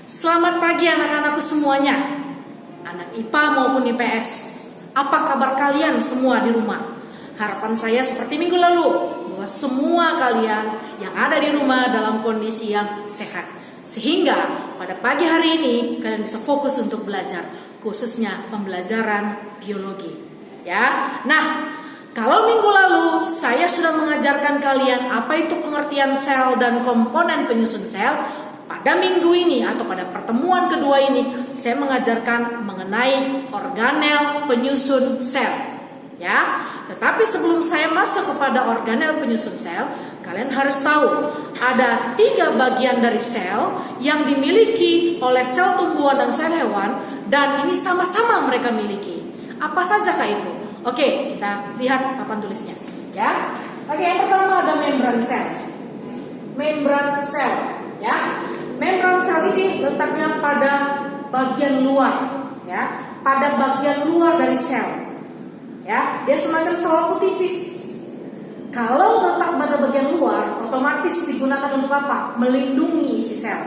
Selamat pagi anak-anakku semuanya, anak IPA maupun IPS. Apa kabar kalian semua di rumah? Harapan saya seperti minggu lalu, bahwa semua kalian yang ada di rumah dalam kondisi yang sehat. Sehingga pada pagi hari ini kalian bisa fokus untuk belajar, khususnya pembelajaran biologi. Ya, nah kalau minggu lalu saya sudah mengajarkan kalian apa itu pengertian sel dan komponen penyusun sel. Pada minggu ini atau pada pertemuan kedua ini saya mengajarkan mengenai organel penyusun sel. Ya, tetapi sebelum saya masuk kepada organel penyusun sel, kalian harus tahu ada 3 bagian dari sel yang dimiliki oleh sel tumbuhan dan sel hewan, dan ini sama-sama mereka miliki. Apa sajakah itu? Oke, kita lihat papan tulisnya. Ya, oke, yang pertama ada membran sel. Membran sel, ya. Membran sel ini letaknya pada bagian luar, ya, pada bagian luar dari sel, ya. Dia semacam selaput tipis. Kalau terletak pada bagian luar, otomatis digunakan untuk apa? Melindungi isi sel.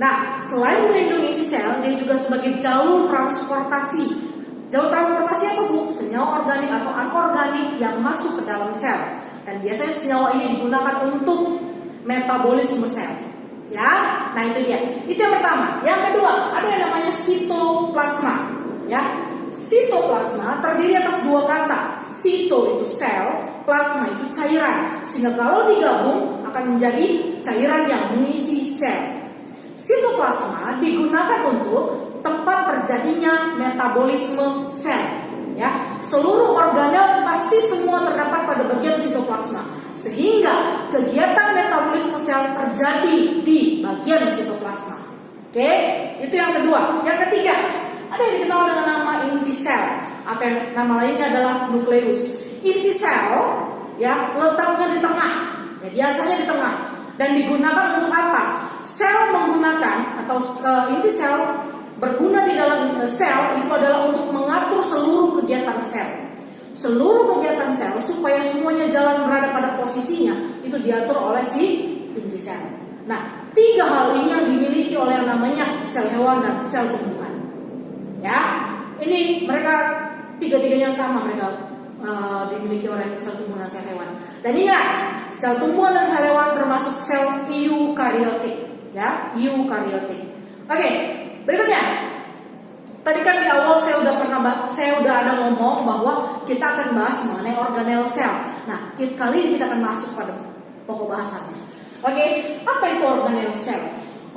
Nah, selain melindungi isi sel, dia juga sebagai jalur transportasi. Jalur transportasi apa, Bu? Senyawa organik atau anorganik yang masuk ke dalam sel. Dan biasanya senyawa ini digunakan untuk metabolisme sel. Ya, nah itu dia. Itu yang pertama. Yang kedua, ada yang namanya sitoplasma. Ya, sitoplasma terdiri atas 2 kata. Sito itu sel, plasma itu cairan. Sehingga kalau digabung akan menjadi cairan yang mengisi sel. Sitoplasma digunakan untuk tempat terjadinya metabolisme sel. Ya, seluruh organel pasti semua terdapat pada bagian sitoplasma. Sehingga kegiatan metabolisme sel terjadi di bagian sitoplasma. Oke, itu yang kedua. Yang ketiga, ada yang dikenal dengan nama inti sel, atau yang nama lainnya adalah nukleus. Inti sel, ya, letaknya di tengah, ya, biasanya di tengah, dan digunakan untuk apa? Sel menggunakan atau inti sel berguna di dalam sel itu adalah untuk mengatur seluruh kegiatan sel. Seluruh kegiatan sel supaya semuanya jalan berada pada posisinya itu diatur oleh si inti sel. Nah, 3 hal ini yang dimiliki oleh yang namanya sel hewan dan sel tumbuhan. Ya, ini mereka 3-tiganya sama, mereka dimiliki oleh sel tumbuhan dan sel hewan. Dan ingat, sel tumbuhan dan sel hewan termasuk sel eukariotik, ya, eukariotik. Oke, berikutnya. Tadi kan di awal saya udah ada ngomong bahwa kita akan bahas mengenai organel sel. Nah, kali ini kita akan masuk pada pokok bahasannya. Oke, apa itu organel sel?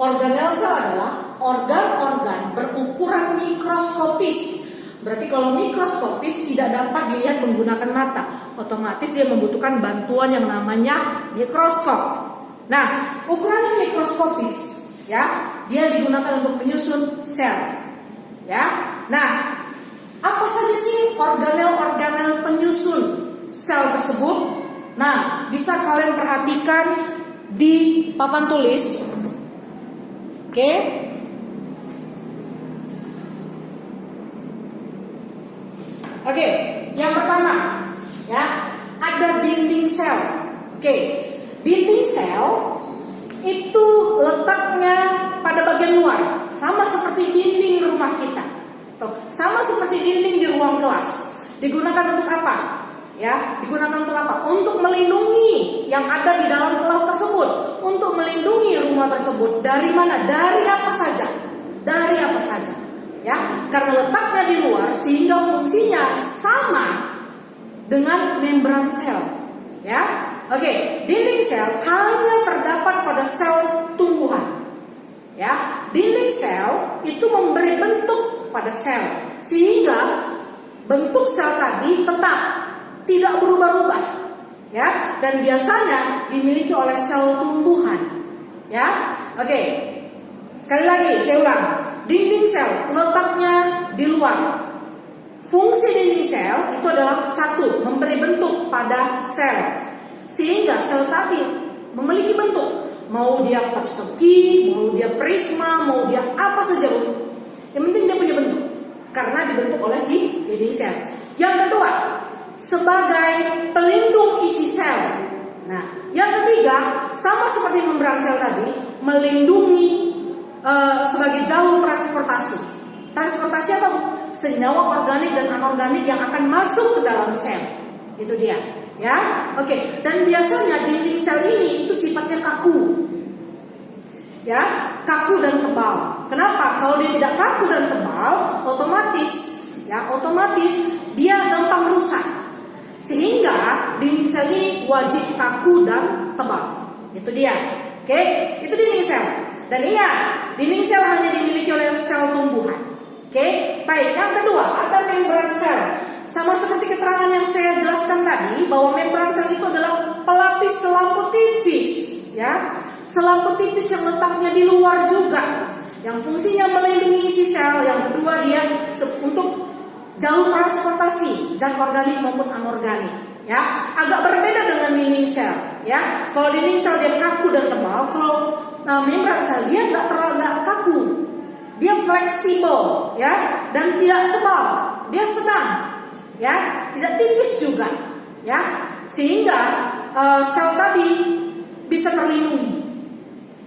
Organel sel adalah organ-organ berukuran mikroskopis. Berarti kalau mikroskopis tidak dapat dilihat menggunakan mata, otomatis dia membutuhkan bantuan yang namanya mikroskop. Nah, ukuran mikroskopis, ya, dia digunakan untuk menyusun sel. Ya, nah, apa saja sih organel-organel penyusun sel tersebut? Nah, bisa kalian perhatikan di papan tulis. Oke. Oke, yang pertama, ya, ada dinding sel. Oke, dinding sel itu letaknya pada bagian luar, sama seperti dinding rumah kita, sama seperti dinding di ruang kelas. Digunakan untuk apa? Ya, digunakan untuk apa? Untuk melindungi yang ada di dalam kelas tersebut, untuk melindungi rumah tersebut dari mana? Dari apa saja? Dari apa saja? Ya, karena letaknya di luar sehingga fungsinya sama dengan membran sel. Ya. Oke, dinding sel hanya terdapat pada sel tumbuhan. Ya, dinding sel itu memberi bentuk pada sel sehingga bentuk sel tadi tetap tidak berubah-ubah. Ya, dan biasanya dimiliki oleh sel tumbuhan. Ya. Oke. Sekali lagi saya ulang. Dinding sel letaknya di luar. Fungsi dinding sel itu adalah 1, memberi bentuk pada sel. Sehingga sel tadi memiliki bentuk, mau dia persegi, mau dia prisma, mau dia apa saja, yang penting dia punya bentuk karena dibentuk oleh si dinding sel. Yang kedua, sebagai pelindung isi sel. Nah, yang ketiga, sama seperti membran sel tadi, melindungi sebagai jalur transportasi. Transportasi apa, Bu? Senyawa organik dan anorganik yang akan masuk ke dalam sel. Itu dia, ya. Oke, dan biasanya dinding sel ini itu sifatnya kaku. Ya, kaku dan tebal. Kenapa? Kalau dia tidak kaku dan tebal, otomatis dia gampang rusak. Sehingga dinding sel ini wajib kaku dan tebal. Itu dia. Oke, itu dinding sel. Dan ingat, dinding sel hanya dimiliki oleh sel tumbuhan. Oke, baik. Yang kedua, ada membran sel. Sama seperti keterangan yang saya jelaskan tadi, bahwa membran sel itu adalah pelapis selampu tipis, ya. Selampu tipis yang letaknya di luar juga, yang fungsinya melindungi isi sel. Yang kedua, dia untuk jalur transportasi zat organik maupun anorganik, ya. Agak berbeda dengan dinding sel, ya. Kalau dinding sel dia kaku dan tebal, kalau membran sel dia nggak kaku, dia fleksibel, ya, dan tidak tebal, dia sedang, ya, tidak tipis juga, ya, sehingga sel tadi bisa terlindungi.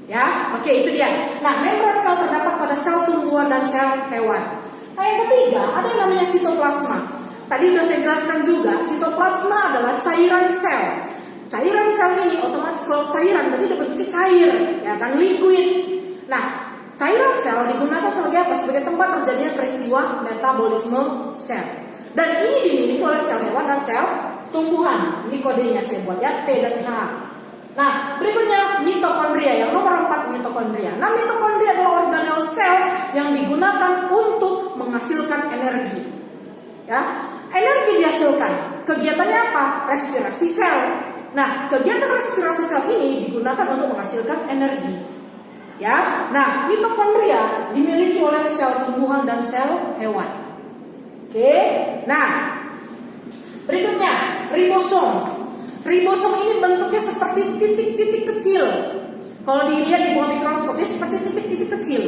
Ya, oke, itu dia. Nah, membran sel terdapat pada sel tumbuhan dan sel hewan. Nah, yang ketiga, ada yang namanya sitoplasma. Tadi sudah saya jelaskan juga, sitoplasma adalah cairan sel. Cairan sel ini otomatis kalau cairan berarti bentuknya cair, ya kan, liquid. Nah, cairan sel digunakan sebagai apa? Sebagai tempat terjadinya peristiwa metabolisme sel. Dan ini dimiliki oleh sel hewan dan sel tumbuhan. Ini kodenya saya buat ya, T dan H. Nah, berikutnya mitokondria, yang nomor 4, mitokondria. Nah, mitokondria adalah organel sel yang digunakan untuk menghasilkan energi. Ya, energi dihasilkan. Kegiatannya apa? Respirasi sel. Nah, kegiatan respirasi sel ini digunakan untuk menghasilkan energi. Ya, nah, mitokondria dimiliki oleh sel tumbuhan dan sel hewan. Oke, nah, berikutnya ribosom. Ribosom ini bentuknya seperti titik-titik kecil. Kalau dilihat di bawah mikroskop, dia seperti titik-titik kecil.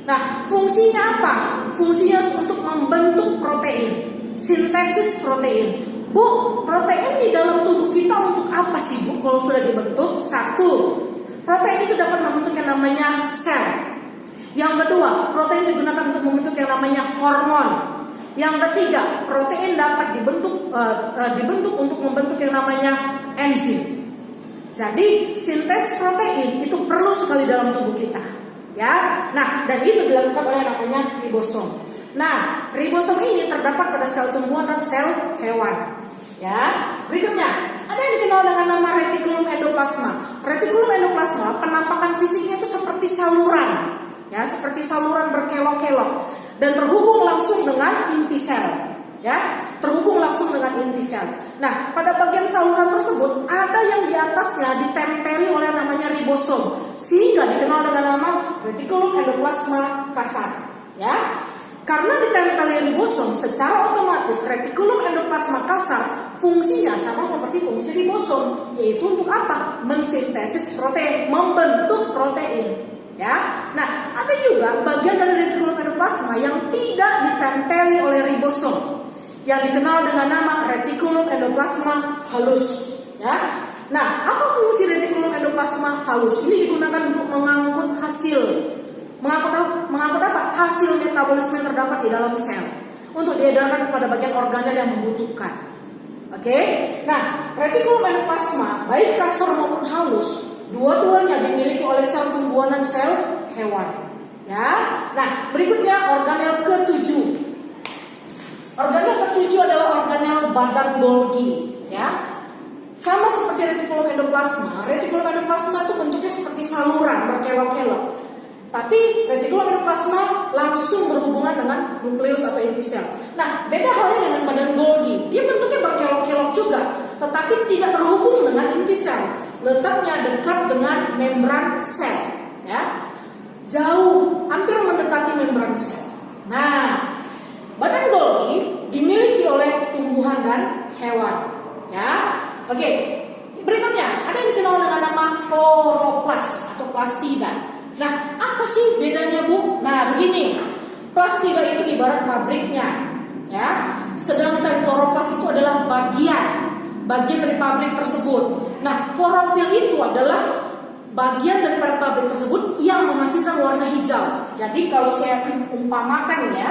Nah, fungsinya apa? Fungsinya untuk membentuk protein, sintesis protein. Bu, protein di dalam tubuh kita untuk apa sih, Bu? Kalau sudah dibentuk, satu, protein itu dapat membentuk yang namanya sel. Yang kedua, protein digunakan untuk membentuk yang namanya hormon. Yang ketiga, protein dapat dibentuk untuk membentuk yang namanya enzim. Jadi sintesis protein itu perlu sekali dalam tubuh kita, ya. Nah, dan itu dilakukan oleh namanya ribosom. Nah, ribosom ini terdapat pada sel tumbuhan dan sel hewan, ya. Berikutnya, ada yang dikenal dengan nama retikulum endoplasma. Retikulum endoplasma penampakan fisiknya itu seperti saluran, ya, seperti saluran berkelok-kelok. Dan terhubung langsung dengan inti sel, ya, terhubung langsung dengan inti sel. Nah, pada bagian saluran tersebut ada yang di atasnya ditempeli oleh namanya ribosom, sehingga dikenal dengan nama retikulum endoplasma kasar, ya. Karena ditempeli ribosom, secara otomatis retikulum endoplasma kasar fungsinya sama seperti fungsi ribosom, yaitu untuk apa? Mensintesis protein, membentuk protein. Ya, nah ada juga bagian dari retikulum endoplasma yang tidak ditempeli oleh ribosom, yang dikenal dengan nama retikulum endoplasma halus. Ya, nah apa fungsi retikulum endoplasma halus? Ini digunakan untuk mengangkut mengangkut apa? Hasil metabolisme yang terdapat di dalam sel untuk diedarkan kepada bagian organel yang membutuhkan. Oke, nah retikulum endoplasma baik kasar maupun halus, dua-duanya dimiliki oleh sel tumbuhan dan sel hewan. Ya, nah berikutnya organel ke-7. Organel ke-7 adalah organel badan Golgi. Ya, sama seperti retikulum endoplasma. Retikulum endoplasma itu bentuknya seperti saluran berkelok-kelok. Tapi retikulum endoplasma langsung berhubungan dengan nukleus atau inti sel. Nah, beda halnya dengan badan Golgi. Dia bentuknya berkelok-kelok juga, tetapi tidak terhubung dengan inti sel. Letaknya dekat dengan membran sel, ya, jauh, hampir mendekati membran sel. Nah, badan Golgi dimiliki oleh tumbuhan dan hewan, ya. Oke, berikutnya ada yang dikenal dengan nama kloroplas atau plastida. Nah, apa sih bedanya, Bu? Nah, begini, plastida itu ibarat pabriknya, ya. Sedangkan kloroplas itu adalah bagian dari pabrik tersebut. Nah, klorofil itu adalah bagian daripada pabrik tersebut yang menghasilkan warna hijau. Jadi kalau saya umpamakan ya,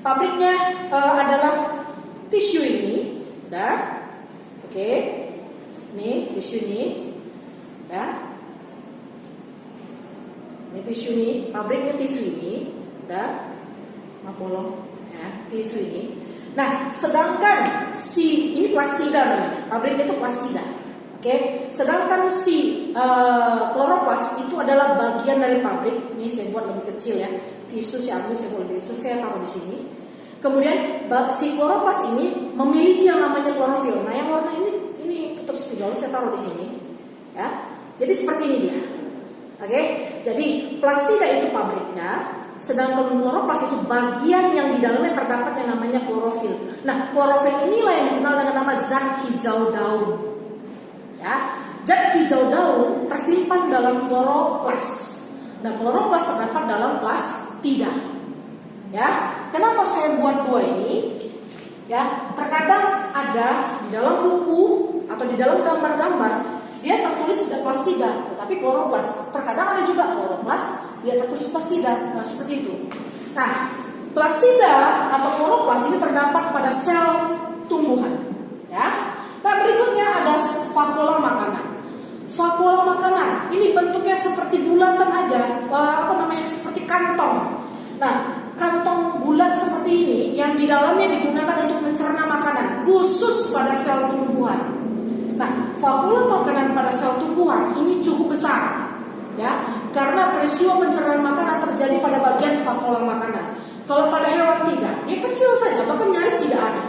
pabriknya adalah tisu ini, dah, oke, ini tisu ini, dah, ini tisu ini, pabriknya tisu ini, dah, bolong, ya, tisu ini. Nah, sedangkan si ini plastida namanya, pabriknya itu plastida. Oke, sedangkan si kloroplas itu adalah bagian dari pabrik. Ini saya buat lebih kecil ya. Tisu saya ambil, saya buat lebih kecil, saya taruh di sini. Kemudian si kloroplas ini memiliki yang namanya klorofil. Nah, yang warna ini tutup spidol, saya taruh di sini. Ya, jadi seperti ini dia. Oke, jadi plastida itu pabriknya, sedangkan kloroplas itu bagian yang di dalamnya terdapat yang namanya klorofil. Nah, klorofil inilah yang dikenal dengan nama zat hijau daun. Ya, zat hijau daun tersimpan dalam kloroplas. Nah, kloroplas terdapat dalam plastida. Ya, kenapa saya buat dua ini? Ya, terkadang ada di dalam buku atau di dalam gambar-gambar dia tertulis tidak plastida, tetapi kloroplas. Terkadang ada juga kloroplas dia tertulis plastida. Nah, seperti itu. Nah, plastida atau kloroplas ini terdapat pada sel tumbuhan. Ya. Nah, berikutnya ada vakuola makanan. Vakuola makanan ini bentuknya seperti bulatan aja, seperti kantong. Nah, kantong bulat seperti ini yang di dalamnya digunakan untuk mencerna makanan, khusus pada sel tumbuhan. Nah, vakuola makanan pada sel tumbuhan ini cukup besar, ya, karena peristiwa pencernaan makanan terjadi pada bagian vakuola makanan. Kalau pada hewan tidak, dia kecil saja, bahkan nyaris tidak ada.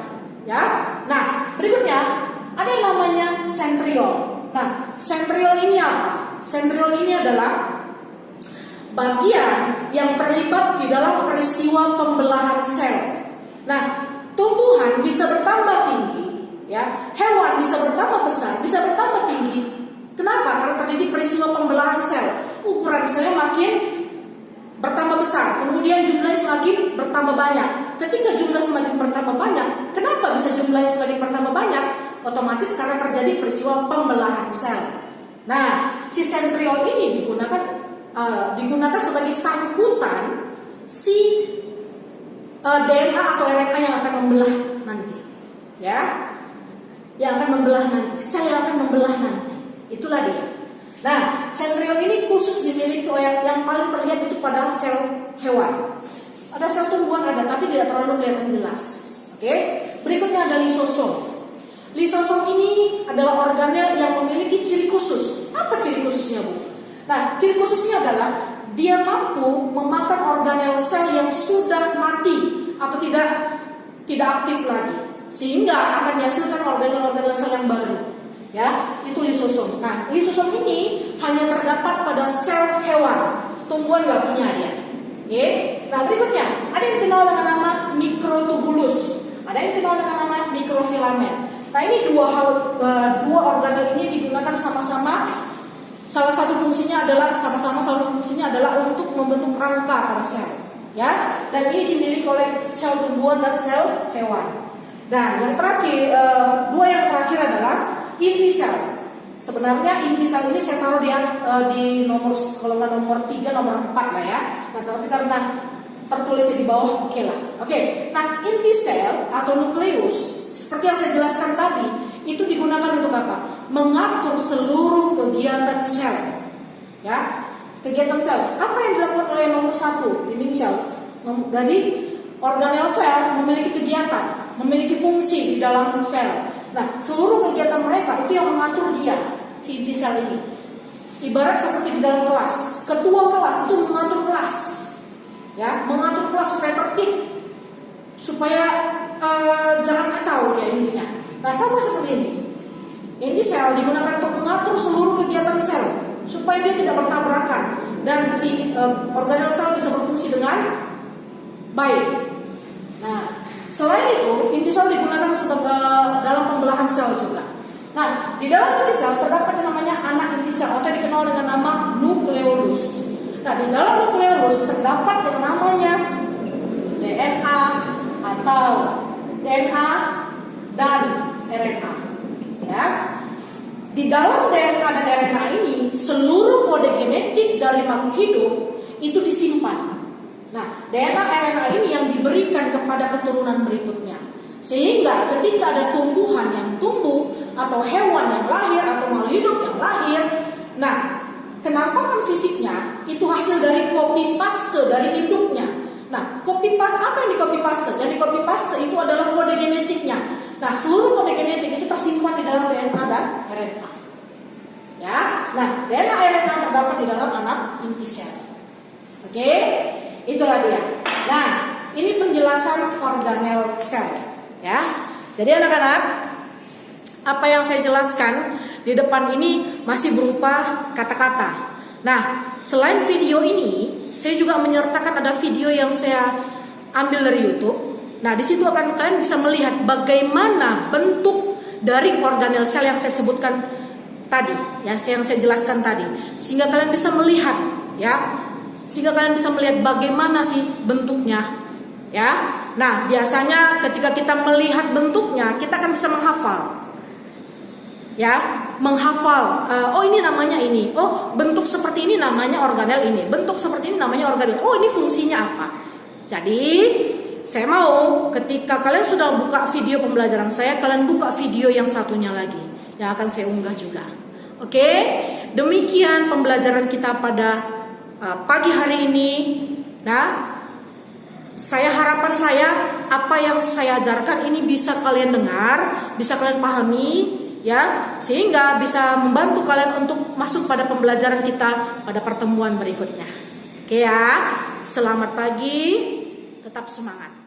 Ya, nah berikutnya ada yang namanya sentriol. Nah, sentriol ini apa? Sentriol ini adalah bagian yang terlibat di dalam peristiwa pembelahan sel. Nah, tumbuhan bisa bertambah tinggi, ya, hewan bisa bertambah besar, bisa bertambah tinggi. Kenapa? Karena terjadi peristiwa pembelahan sel. Ukuran selnya makin bertambah besar, kemudian jumlahnya semakin bertambah banyak. Ketika jumlah semakin bertambah banyak, kenapa bisa jumlahnya semakin bertambah banyak? Otomatis karena terjadi peristiwa pembelahan sel. Nah, si sentriol ini digunakan sebagai sangkutan si DNA atau RNA yang akan membelah nanti, ya, yang akan membelah nanti, sel yang akan membelah nanti. Itulah dia. Nah, sentriol ini khusus dimiliki yang paling terlihat itu pada sel hewan. Ada sel tumbuhan ada, tapi tidak terlalu kelihatan jelas. Oke. Berikutnya ada lisosom. Lisosom ini adalah organel yang memiliki ciri khusus. Apa ciri khususnya, Bu? Nah, ciri khususnya adalah dia mampu memakan organel sel yang sudah mati atau tidak aktif lagi, sehingga akan dihasilkan organel sel yang baru. Ya, itu lisosom. Nah, lisosom ini hanya terdapat pada sel hewan. Tumbuhan nggak punya dia. Oke. Nah, berikutnya ada yang dikenal dengan nama mikrotubulus. Ada yang dikenal dengan nama mikrofilamen. Nah, ini dua organel ini digunakan sama-sama. Salah satu fungsinya adalah untuk membentuk rangka pada sel, ya. Dan ini dimiliki oleh sel tumbuhan dan sel hewan. Dan yang terakhir, dua yang terakhir adalah inti sel. Sebenarnya inti sel ini saya taruh di nomor, kalau nggak nomor 3, nomor 4 lah ya. Nah, tapi karena tertulis di bawah, oke lah. Oke. Nah, inti sel atau nukleus seperti yang saya jelaskan tadi, itu digunakan untuk apa? Mengatur seluruh kegiatan sel. Ya, kegiatan sel. Apa yang dilakukan oleh nomor 1, dinding sel? Jadi organel sel memiliki kegiatan, memiliki fungsi di dalam sel. Nah, seluruh kegiatan mereka itu yang mengatur dia, si inti sel ini. Ibarat seperti di dalam kelas. Ketua kelas itu mengatur kelas. Ya, mengatur kelas supaya tertib, supaya jangan kacau ya intinya. Nah, sama seperti ini. Inti sel digunakan untuk mengatur seluruh kegiatan sel supaya dia tidak bertabrakan dan si organel sel bisa berfungsi dengan baik. Nah, selain itu, inti sel digunakan dalam pembelahan sel juga. Nah, di dalam inti sel terdapat yang namanya anak inti sel atau dikenal dengan nama nukleolus. Nah, di dalam nukleolus terdapat yang namanya DNA atau DNA dan RNA. Ya. Di dalam DNA dan RNA ini seluruh kode genetik dari makhluk hidup itu disimpan. Nah, DNA RNA ini yang diberikan kepada keturunan berikutnya. Sehingga ketika ada tumbuhan yang tumbuh atau hewan yang lahir atau makhluk hidup yang lahir, nah, kenampakan fisiknya itu hasil dari copy paste dari induknya. Nah, copy paste apa yang di copy paste? Yang di copy paste itu adalah kode genetiknya. Nah, seluruh kode genetik itu tersimpan di dalam DNA dan RNA. Ya, nah DNA RNA terdapat di dalam anak inti sel. Oke, itulah dia. Nah, ini penjelasan organel sel. Ya, jadi anak-anak, apa yang saya jelaskan di depan ini masih berupa kata-kata. Nah, selain video ini, saya juga menyertakan ada video yang saya ambil dari YouTube. Nah, di situ akan kalian bisa melihat bagaimana bentuk dari organel sel yang saya sebutkan tadi, ya, yang saya jelaskan tadi, sehingga kalian bisa melihat, ya, sehingga kalian bisa melihat bagaimana sih bentuknya, ya. Nah, biasanya ketika kita melihat bentuknya, kita akan bisa menghafal. Ya, menghafal. Oh, ini namanya ini. Oh, bentuk seperti ini namanya organel ini. Bentuk seperti ini namanya organel. Oh, ini fungsinya apa? Jadi, saya mau ketika kalian sudah buka video pembelajaran saya, kalian buka video yang satunya lagi yang akan saya unggah juga. Oke? Demikian pembelajaran kita pada pagi hari ini. Nah, harapan saya apa yang saya ajarkan ini bisa kalian dengar, bisa kalian pahami, ya, sehingga bisa membantu kalian untuk masuk pada pembelajaran kita pada pertemuan berikutnya. Oke ya, selamat pagi, tetap semangat.